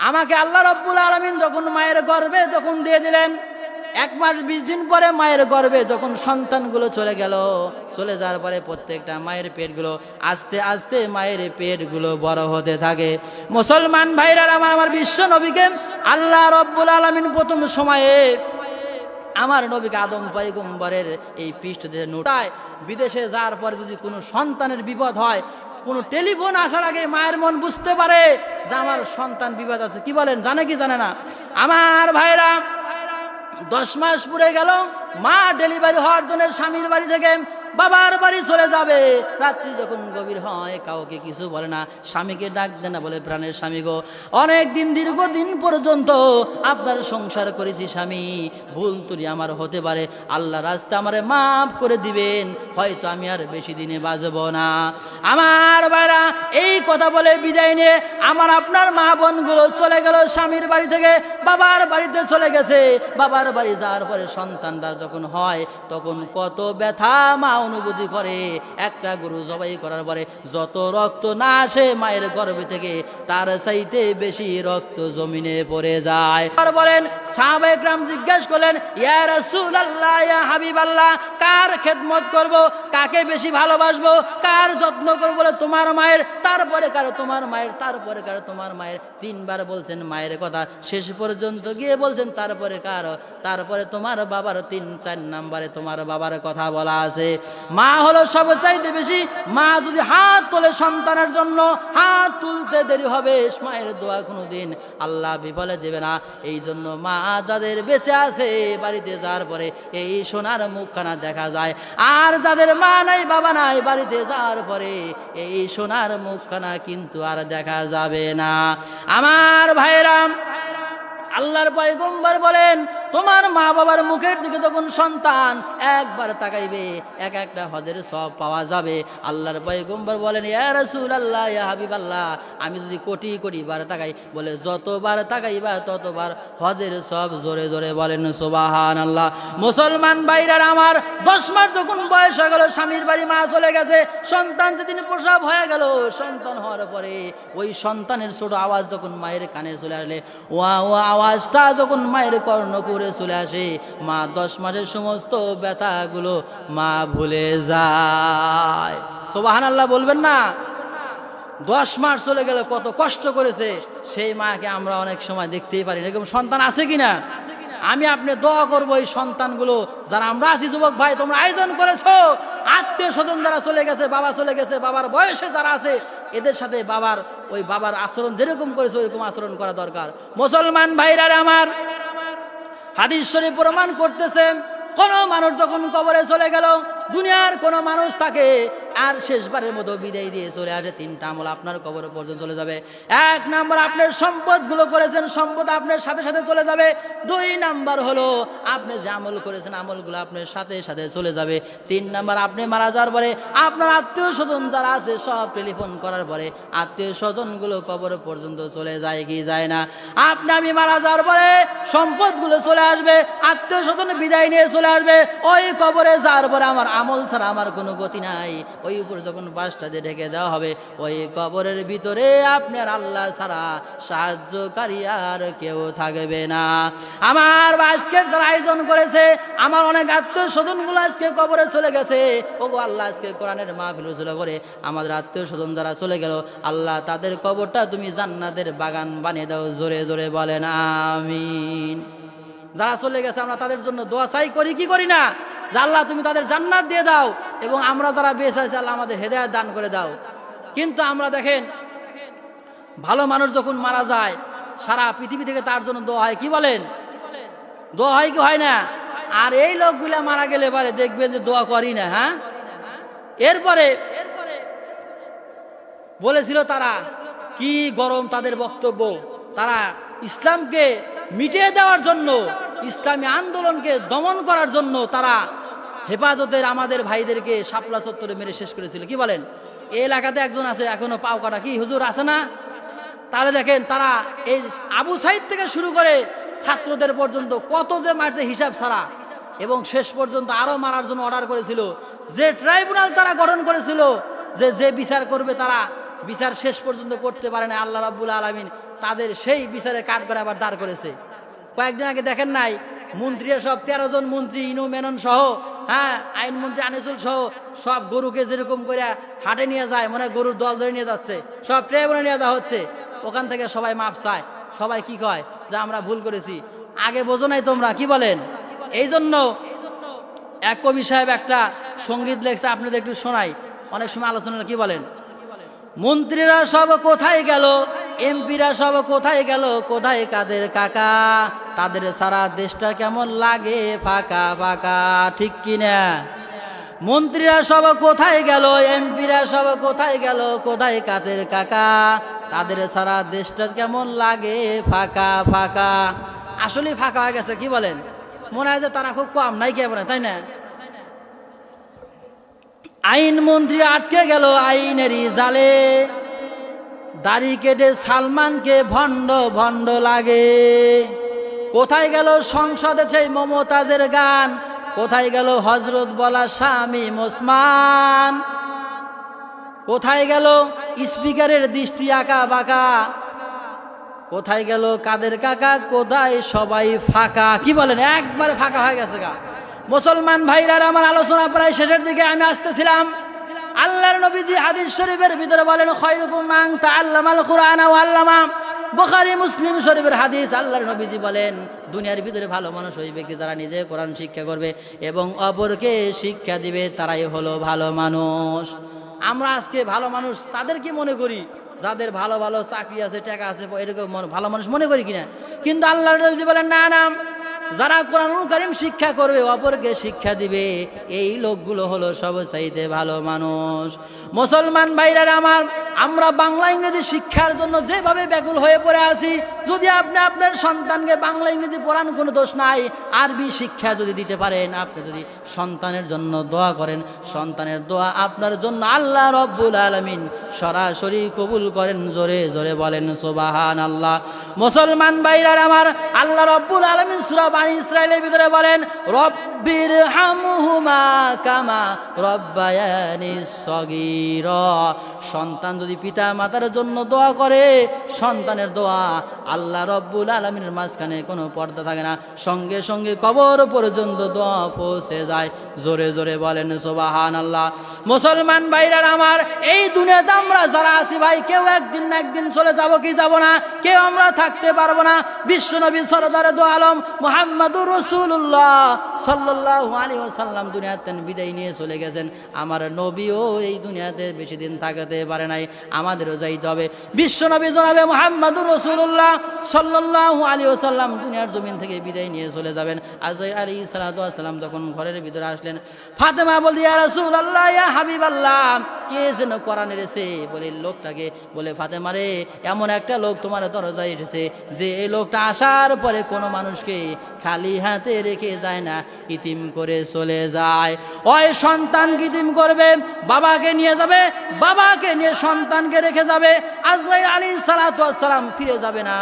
আমাকে আল্লাহ রাব্বুল আলামিন যখন মায়ের গর্ভে যখন দিয়ে দিলেন, 1 মাস 20 দিন পরে মায়ের গর্ভে যখন সন্তানগুলো চলে গেল, চলে যাওয়ার পরে প্রত্যেকটা মায়ের পেটগুলো আস্তে আস্তে মায়ের পেটগুলো বড় হতে থাকে। মুসলমান ভাইরা আমার বিশ্ব নবীকে আল্লাহ রাব্বুল আলামিন প্রথম সময়ে আমার নবীকে আদম পয়গম্বরের এই পৃষ্ঠ দিয়ে নোটায় বিদেশে যাওয়ার পরে যদি কোনো সন্তানের বিপদ হয়, কোনো টেলিফোন আসার আগে মায়ের মন বুঝতে পারে যে আমার সন্তান বিপদ আছে। কি বলেন, জানে কি জানে না? আমার ভাইরা 10 মাস পুরে গেল, মা ডেলিভারি হওয়ার জন্য স্বামীর বাড়ি থেকে বাবার বাড়ি চলে যাবে। রাত্রি যখন গভীর হয় কাউকে কিছু বলে না, স্বামীকে ডাক দেয় না, বলে প্রাণের স্বামী গো, অনেক দিন দীর্ঘদিন পর্যন্ত আপনার সংসার করেছি স্বামী, ভুল ত্রুটি আমার হতে পারে, আল্লাহ রাস্তা আমারে মাফ করে দিবেন, হয়তো আমি আর বেশি দিনে বাঁচব না। আমার ভাইরা এই কথা বলে বিদায় নিয়ে আমার আপনার মা বোনগুলো চলে গেল স্বামীর বাড়ি থেকে বাবার বাড়িতে চলে গেছে। বাবার বাড়ি যাওয়ার পরে সন্তানটা যখন হয় তখন কত ব্যথা মা অনুভূতি করে। একটা গরু জবাই করার পরে যত রক্ত না আসে মায়ের গর্ভে থেকে, তার চাইতে বেশি রক্ত জমিনে পড়ে যায়। আর বলেন সাহাবায়ে কেরাম জিজ্ঞাসা করলেন, ইয়া রাসূলুল্লাহ, ইয়া হাবিবাল্লাহ, কার খেদমত করব, কাকে বেশি ভালোবাসবো, কার যত্ন করব? বলে তোমার মায়ের, তারপরে কার তোমার মায়ের, তারপরে কার তোমার মায়ের। 3 বার বলছেন মায়ের কথা, শেষ পর্যন্ত গিয়ে বলছেন তারপরে কার, তারপরে তোমার বাবার। 3-4 নম্বরে তোমার বাবার কথা বলা আছে। মা হলো সবচাইতে বেশি। মা যদি হাত তোলে সন্তানের জন্য, হাত তুলতে দেরি হবে, মায়ের দোয়া কোনোদিন আল্লাহ বিফলে দেবে না। এই জন্য মা যাদের বেঁচে আছে বাড়িতে যাওয়ার পরে এই সোনার মুখখানা দেখা যায়, আর যাদের মা নাই বাবা নাই বাড়িতে যাওয়ার পরে এই সোনার মুখখানা কিন্তু আর দেখা যাবে না। আমার ভাইরাম, আল্লাহর পয়গম্বর বলেন তোমার মা বাবার মুখের দিকে যখন সন্তান একবার তাকাইবে, এক একটা হজের সব পাওয়া যাবে। আল্লাহর পয়গম্বর বলেন, ইয়া রাসূলুল্লাহ, ইয়া হাবিবাল্লাহ, আমি যদি কোটি কোটি বার তাকাই, বলে যতবার তাকাইবা ততবার হজের সব। জোরে জোরে বলেন সুবহানাল্লাহ। মুসলমান ভাইরা আমার, 10 মাস যখন বয়স হয়ে গেল, স্বামীর বাড়ি মা চলে গেছে, সন্তান যেদিন প্রসব হয়ে গেল, সন্তান হওয়ার পরে ওই সন্তানের ছোট আওয়াজ যখন মায়ের কানে চলে আসলে, ওয়া ওয়া আওয়াজটা যখন মায়ের কর্ণ করে চলে আসে, মা 10 মাসের সমস্ত ব্যথাগুলো মা ভুলে যায়। সুবহানাল্লাহ বলবেন না? 10 মাস চলে গেলে কত কষ্ট করেছে সেই মাকে আমরা অনেক সময় দেখতেই পারি না। এরকম সন্তান আছে কিনা? আমি আপনি দোয়া করবো এই সন্তানগুলো যারা আমরা আছি, যুবক ভাই তোমরা আয়োজন করেছো, আত্মীয় স্বজন যারা চলে গেছে, বাবা চলে গেছে, বাবার বয়সে যারা আছে, এদের সাথে ওই বাবার আচরণ যেরকম করেছে ওইরকম আচরণ করা দরকার। মুসলমান ভাইরা আমার, হাদিস শরীফ প্রমাণ করতেছে, কোন মানুষ যখন কবরে চলে গেল, দুনিয়ার কোন মানুষ তাকে আর শেষবারের মতো বিদায় দিয়ে চলে আসে, 3টা আমল আপনার কবর পর্যন্ত চলে যাবে। 1 নাম্বার, আপনার সম্পদগুলো করেছেন, সম্পদ আপনার সাথে সাথে চলে যাবে। 2 নাম্বার হলো আপনি যে আমল করেছেন আমলগুলো আপনার সাথে সাথে চলে যাবে। 3 নাম্বার, আপনি মারা যাওয়ার পরে আপনার আত্মীয় স্বজন যারা আছে সব টেলিফোন করার পরে আত্মীয় স্বজনগুলো কবর পর্যন্ত চলে যায় কি যায় না? আমি মারা যাওয়ার পরে সম্পদগুলো চলে আসবে, আত্মীয় স্বজন বিদায় নিয়ে চলে আসবে। ওই কবরে যাওয়ার পরে আমার আমল ছাড়া আমার কোনো গতি নাই। ওই উপরে যখন বাসটা দিয়ে ঢেকে দেওয়া হবে, ওই কবরের ভিতরে আপনার আল্লাহ ছাড়া সাহায্যকারী আর কেউ থাকবে না। আমার আজকের যারা আয়োজন করেছে, আমার অনেক আত্মীয় স্বজনগুলো আজকে কবরে চলে গেছে। ওগো আল্লাহ, আজকে কোরআনের মাহফিল ছিল করে আমাদের আত্মীয় স্বজন যারা চলে গেল, আল্লাহ তাদের কবরটা তুমি জান্নাতের বাগান বানিয়ে দাও। জোরে জোরে বলেন আমিন। যারা চলে গেছে আমরা তাদের জন্য দোয়া চাই, করি কি করি না? যে আল্লাহ তুমি তাদের জান্নাত দিয়ে দাও, এবং আমরা যারা বেঁচে আছি আল্লাহ আমাদের হেদায়েত দান করে দাও। কিন্তু আমরা দেখেন, ভালো মানুষ যখন মারা যায় সারা পৃথিবী থেকে তার জন্য দোয়া হয়। কি বলেন? দোয়া হয় কি হয় না? আর এই লোকগুলা মারা গেলে পরে দেখবেন যে দোয়া করি না। হ্যাঁ, এরপরে বলেছিল তারা কি গরম তাদের বক্তব্য, তারা ইসলামকে মিটিয়ে দেওয়ার জন্য, ইসলামী আন্দোলনকে দমন করার জন্য তারা হেফাজতের আমাদের ভাইদেরকে শাপলা চত্বরে মেরে শেষ করেছিল। কি বলেন? এই এলাকাতে একজন আছে এখনো পাও কাটা, কি হুজুর আছে না? তাহলে দেখেন তারা এই আবু সাইদ থেকে শুরু করে ছাত্রদের পর্যন্ত কত যে মারছে হিসাব ছাড়া, এবং শেষ পর্যন্ত আরো মারার জন্য অর্ডার করেছিল। যে ট্রাইব্যুনাল তারা গঠন করেছিল যে বিচার করবে, তারা বিচার শেষ পর্যন্ত করতে পারে না। আল্লাহ রাব্বুল আলামিন তাদের সেই বিচারে কাঠ করে আবার দাঁড় করেছে। কয়েকদিন আগে দেখেন নাই, মন্ত্রীরা সব 13 জন মন্ত্রী, ইনু মেনন সহ, হ্যাঁ, আইনমন্ত্রী আনিসুল সহ সব গরুকে যেরকম করে হাটে নিয়ে যায়, মনে হয় গরুর দল ধরে নিয়ে যাচ্ছে, সব ট্রেবনে নিয়ে যাওয়া হচ্ছে। ওখান থেকে সবাই মাপ চায়, সবাই কি কয় যে আমরা ভুল করেছি, আগে বোঝো নাই তোমরা, কি বলেন? এই জন্য এক কবি সাহেব একটা সঙ্গীত লেখছে, আপনাদের একটু শোনাই, অনেক সময় আলোচনা, কি বলেন? মন্ত্রীরা সব কোথায় গেল, এমপিরা সব কোথায় গেল, কোথায় কাদের কাকা, তাদের সারা দেশটা কেমন লাগে ফাঁকা ফাঁকা, ঠিক কিনা? মন্ত্রীরা সব কোথায় গেল, এমপিরা সব কোথায় গেল, কোথায় কাদের কাকা, তাদের সারা দেশটা কেমন লাগে ফাঁকা ফাঁকা। আসলে ফাঁকা হয়ে গেছে, কি বলেন? মনে হয় যে তারা খুব কম, নাই কে বলে, তাই না? আইন মন্ত্রী আটকে গেল আইনেরই জালে, দাড়ি কেটে সালমানকে ভণ্ড ভণ্ড লাগে। কোথায় গেল সংসদে সেই মমতাজের গান, কোথায় গেল হজরত বলা স্বামী ওসমান, কোথায় গেল স্পিকারের দৃষ্টি আঁকা বাঁকা, কোথায় গেল কাদের কাকা, কোথায় সবাই ফাঁকা, কি বলেন? একবার ফাঁকা হয়ে গেছে গা। মুসলমান ভাইরা, আমার আলোচনা প্রায় শেষের দিকে আমি আসতেছিলাম। আল্লাহর নবীজি হাদিস শরীফের ভিতরে বলেন, খায়রুকুম মান তাআল্লামাল কুরআনা ওয়া আল্লামা। বুখারী মুসলিম শরীফের হাদিস। আল্লাহর নবীজি বলেন, দুনিয়ার ভিতরে ভালো মানুষ ওই ব্যক্তি যারা নিজে কোরআন শিক্ষা করবে এবং অপরকে শিক্ষা দিবে, তারাই হলো ভালো মানুষ। আমরা আজকে ভালো মানুষ তাদের কি মনে করি? যাদের ভালো ভালো চাকরি আছে, টাকা আছে, এরকম ভালো মানুষ মনে করি কিনা? কিন্তু আল্লাহর নবী বলেন, না না, যারা কোরআনুল কারীম শিক্ষা করবে, অপরকে শিক্ষা দিবে, এই লোকগুলো হলো সবচাইতে ভালো মানুষ। মুসলমান ভাইরা আমার, আমরা বাংলা ইংরেজি শিক্ষার জন্য যেভাবে ব্যাকুল হয়ে পড়ে আছি, যদি আপনি আপনার সন্তানকে বাংলা ইংরেজি পড়ান, কোনো দোষ নাই। আরবি শিক্ষা যদি দিতে পারেন, আপনি যদি সন্তানের জন্য দোয়া করেন, সন্তানের দোয়া আপনার জন্য আল্লাহ রব্বুল আলামিন সরাসরি কবুল করেন। জোরে জোরে বলেন সুবহানাল্লাহ। মুসলমান ভাইরা আমার, আল্লাহ রব্বুল আলামিন সূরা বানী ইসরাঈলের ভিতরে বলেন, রব্বির হামহুমা কামা রব্বায়ানি সগীরা। সন্তান যদি পিতা মাতার জন্য দোয়া করে, সন্তানের দোয়া আল্লাহ রব্বুল আলামিনের মাঝখানে কোনো পর্দা থাকে না, সঙ্গে সঙ্গে কবর পর্যন্ত দোয়া পৌঁছে যায়। জোরে জোরে বলেন সুবহানাল্লাহ। মুসলমান ভাইরা আমার, এই দুনিয়াতে আমরা যারা আছি ভাই, কেউ একদিন না একদিন চলে যাব কি যাব না? কেউ আমরা থাকতে পারবো না। বিশ্বনবী সরদারে দো আলম মুহাম্মাদুর রাসূলুল্লাহ সাল্লাল্লাহু আলাইহি ওয়াসাল্লাম দুনিয়াতে বিদায় নিয়ে চলে গেছেন। আমার নবীও এই দুনিয়াতে বেশি দিন থাকতে পারে নাই, আমাদেরও যাইতে হবে। বিশ্বনবী জনাবে মুহাম্মাদুর রাসূলুল্লাহ সাল্লাল্লাহু আলাইহি ওয়াসাল্লাম দুনিয়ার জমিন থেকে বিদায় নিয়ে চলে যাবেন। আজরাইল আলাইহিস সালাতু ওয়াস সালাম যখন ঘরের ভিতরে আসলেন, ফাতেমা বলতে, ইয়া রাসূলুল্লাহ, ইয়া হাবিবাল্লাহ, কে যেন কোরআন এনেছে? বলে লোকটাকে, বলে ফাতেমা রে, এমন একটা লোক তোমার দরজায় এসেছে, যে এই লোকটা আসার পরে কোনো মানুষকে খালি হাতে রেখে যায় না, ইতিম করে চলে যায়। ওই সন্তান ইতিম করবে, বাবাকে নিয়ে যাবে, বাবাকে নিয়ে সন্তানকে রেখে যাবে। আজরাইল আলাইহিস সালাতু ওয়াস সালাম ফিরে যাবে না।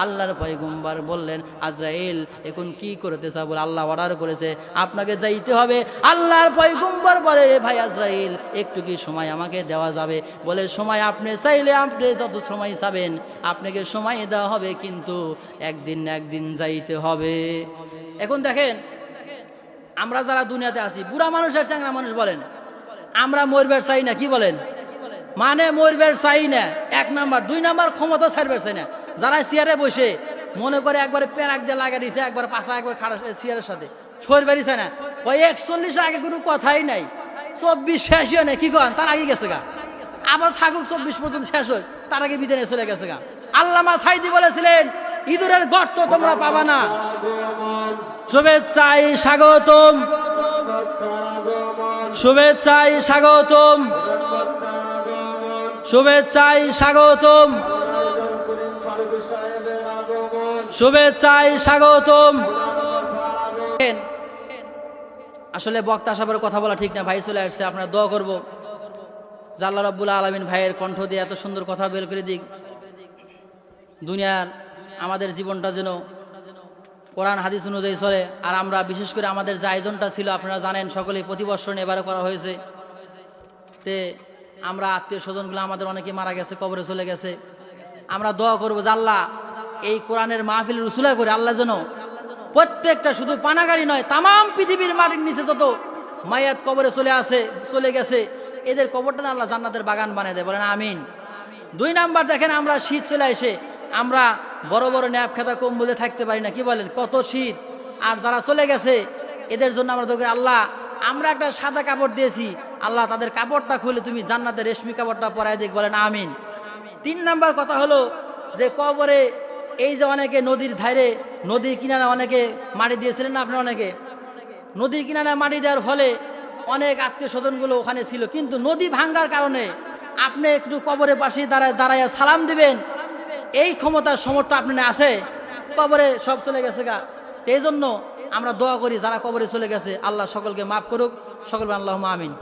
আল্লাহর পয়গম্বর বললেন, আজরাইল এখন কি করতে চাও? বলে, আল্লাহ অর্ডার করেছে আপনাকে যাইতে হবে। আল্লাহর পয়গম্বর বলে, ভাই আজরাইল, একটু কি সময় আমাকে দেওয়া যাবে? বলে, সময় আপনি চাইলে আপনি যত সময় চাবেন আপনাকে সময় দেওয়া হবে, কিন্তু একদিন না একদিন যাইতে হবে। এখন দেখেন, আমরা যারা দুনিয়াতে আছি, বুড়া মানুষ আর চ্যাংরা মানুষ বলেন, আমরা মরবার চাই না, কি বলেন? মানে মরবার চাই না, এক নাম্বার। দুই নাম্বার, ক্ষমতা ছাড়বার চাই না। যারা চেয়ারে বসে মনে করে একবারে প্যারাক দিয়ে লাগা দিছে, একবার পাশা একবার খাড়া চেয়ারের সাথে সরবারই চায় না। ওই 41 আগে কোনো কথাই নাই, 24 শেষ হয় না, কি কন? তার আগে গেছে গা, আবার থাকুক 24 পর্যন্ত শেষ হয়, তার আগে বিদায় নিয়ে চলে গেছে গা। আল্লামা সাইদি বলেছিলেন, ইঁদুরের গর্ত তোমরা পাবা না। শুভেচ্ছাই স্বাগতম, শুভেচ্ছাই স্বাগতম, শুভেচ্ছাই স্বাগতম, শুভেচ্ছাই স্বাগতম। আসলে বক্তা সাহেবের কথা বলা ঠিক না, ভাই চলে আসছে, আপনারা দোয়া করব যে আল্লাহ রাব্বুল আলামিন ভাইয়ের কণ্ঠ দিয়ে এত সুন্দর কথা বের করে দিক। দুনিয়ার আমাদের জীবনটা যেন কোরআন হাদিস অনুযায়ী চলে। আর আমরা বিশেষ করে আমাদের যে আয়োজনটা ছিল, আপনারা জানেন সকলেই, প্রতি বছর এবারে করা হয়েছে। তে আমরা আত্মীয় স্বজনগুলো আমাদের অনেকে মারা গেছে, কবরে চলে গেছে। আমরা দোয়া করবো যে আল্লাহ এই কোরআনের মাহফিল রসুলা করে আল্লাহ যেন প্রত্যেকটা শুধু পানাগারি নয়, তাম পৃথিবীর মাটির নিচে যত মায়াত কবরে চলে গেছে এদের কবরটা না আল্লাহ জান্নাতের বাগান বানিয়ে দেয়, বলেন আমিন। 2 নাম্বার দেখেন, আমরা শীত চলে এসে আমরা বড় বড় ন্যাপ খেতা কম্বলে থাকতে পারি না, কি বলেন, কত শীত। আর যারা চলে গেছে এদের জন্য আমরা দোয়া করি, আল্লাহ আমরা একটা সাদা কাপড় দিয়েছি, আল্লাহ তাদের কাপড়টা খুলে তুমি জান্নাতের রেশমি কাপড়টা পরাই দিক, বলেন আমিন। 3 নাম্বার কথা হলো যে কবরে এই যে অনেকে নদীর ধারে নদীর কিনারে অনেকে মাটি দিয়েছিলেন না, আপনি অনেকে নদীর কিনারে মাটি দেওয়ার ফলে অনেক আত্মীয় স্বজনগুলো ওখানে ছিল, কিন্তু নদী ভাঙ্গার কারণে আপনি একটু কবরের পাশে দাঁড়ায় সালাম দিবেন, এই ক্ষমতার সমর্থ আপনার আছে? কবরে সব চলে গেছে গা। এই জন্য আমরা দোয়া করি যারা কবরে চলে গেছে আল্লাহ সকলকে মাফ করুক, সকল আল্লাহুম্মা আমিন।